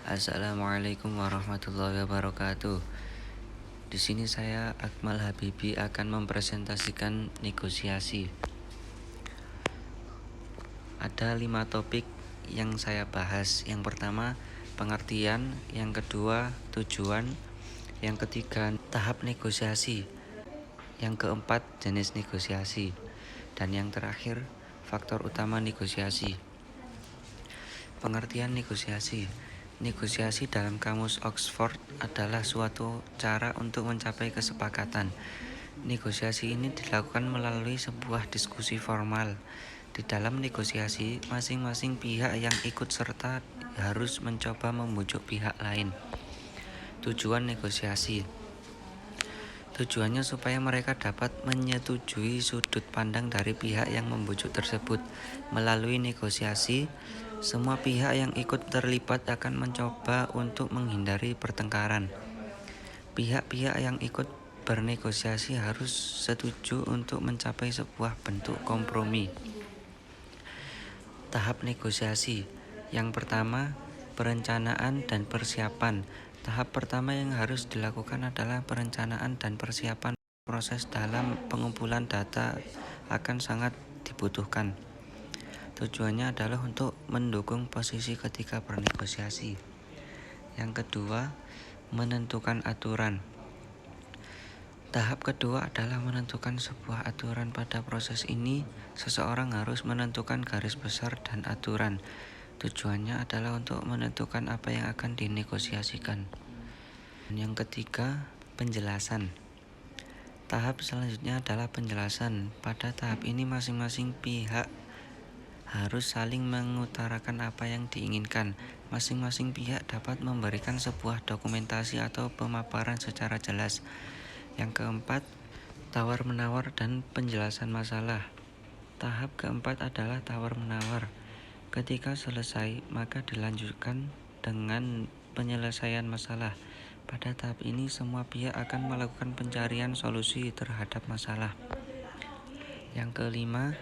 Assalamualaikum warahmatullahi wabarakatuh. Di sini saya Akmal Habibi akan mempresentasikan negosiasi. Ada 5 topik yang saya bahas. Yang pertama, pengertian. Yang kedua, tujuan. Yang ketiga, tahap negosiasi. Yang keempat, jenis negosiasi. Dan yang terakhir, faktor utama negosiasi. Pengertian negosiasi. Negosiasi dalam kamus Oxford adalah suatu cara untuk mencapai kesepakatan. Negosiasi ini dilakukan melalui sebuah diskusi formal. Di dalam negosiasi, masing-masing pihak yang ikut serta harus mencoba membujuk pihak lain. Tujuan negosiasi. Tujuannya supaya mereka dapat menyetujui sudut pandang dari pihak yang membujuk tersebut. Melalui negosiasi, semua pihak yang ikut terlibat akan mencoba untuk menghindari pertengkaran. Pihak-pihak yang ikut bernegosiasi harus setuju untuk mencapai sebuah bentuk kompromi. Tahap negosiasi. Yang pertama, perencanaan dan persiapan. Tahap pertama yang harus dilakukan adalah perencanaan dan persiapan. Proses dalam pengumpulan data akan sangat dibutuhkan. Tujuannya adalah untuk mendukung posisi ketika bernegosiasi. Yang kedua, menentukan aturan. Tahap kedua adalah menentukan sebuah aturan. Pada proses ini, seseorang harus menentukan garis besar dan aturan. Tujuannya adalah untuk menentukan apa yang akan dinegosiasikan. Yang ketiga, penjelasan. Tahap selanjutnya adalah penjelasan. Pada tahap ini masing-masing pihak harus saling mengutarakan apa yang diinginkan. Masing-masing pihak dapat memberikan sebuah dokumentasi atau pemaparan secara jelas. Yang keempat, tawar-menawar dan penjelasan masalah. Tahap keempat adalah tawar-menawar. Ketika selesai, maka dilanjutkan dengan penyelesaian masalah. Pada tahap ini, semua pihak akan melakukan pencarian solusi terhadap masalah. Yang kelima,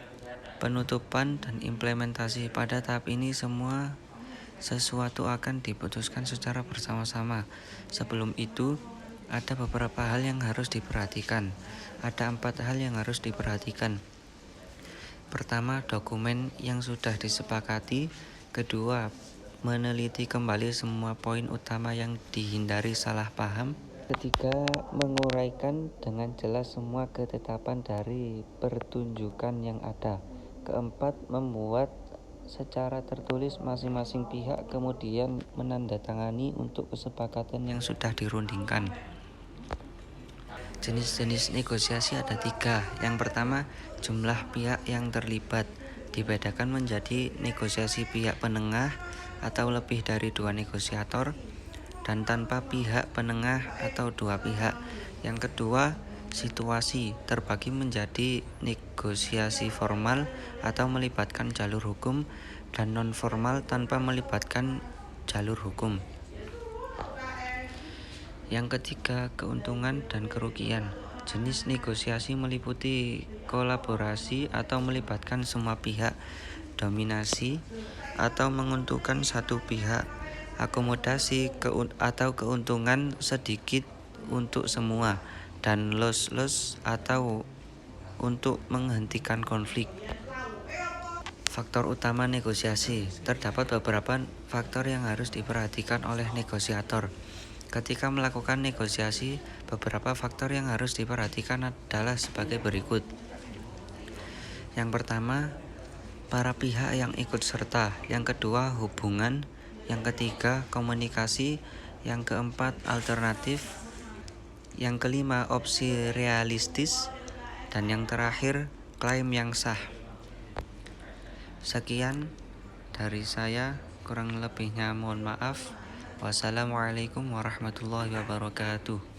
penutupan dan implementasi. Pada tahap ini semua sesuatu akan diputuskan secara bersama-sama. Sebelum itu, ada beberapa hal yang harus diperhatikan. Ada 4 hal yang harus diperhatikan. Pertama, dokumen yang sudah disepakati. Kedua, meneliti kembali semua poin utama yang dihindari salah paham. Ketiga, menguraikan dengan jelas semua ketetapan dari pertunjukan yang ada. Keempat, membuat secara tertulis masing-masing pihak, kemudian menandatangani untuk kesepakatan yang sudah dirundingkan. Jenis-jenis negosiasi ada 3. Yang pertama, jumlah pihak yang terlibat. Dibedakan menjadi negosiasi pihak penengah atau lebih dari 2 negosiator, dan tanpa pihak penengah atau 2 pihak. Yang kedua, situasi terbagi menjadi negosiasi formal atau melibatkan jalur hukum, dan non-formal tanpa melibatkan jalur hukum. Yang ketiga, keuntungan dan kerugian. Jenis negosiasi meliputi kolaborasi atau melibatkan semua pihak, dominasi atau menguntungkan satu pihak, akomodasi atau keuntungan sedikit untuk semua, dan loss-loss atau untuk menghentikan konflik. Faktor utama negosiasi. Terdapat beberapa faktor yang harus diperhatikan oleh negosiator. Ketika melakukan negosiasi, beberapa faktor yang harus diperhatikan adalah sebagai berikut. Yang pertama, para pihak yang ikut serta. Yang kedua, hubungan. Yang ketiga, komunikasi. Yang keempat, alternatif. Yang kelima, opsi realistis. Dan yang terakhir, klaim yang sah. Sekian dari saya, kurang lebihnya mohon maaf. Wassalamualaikum warahmatullahi wabarakatuh.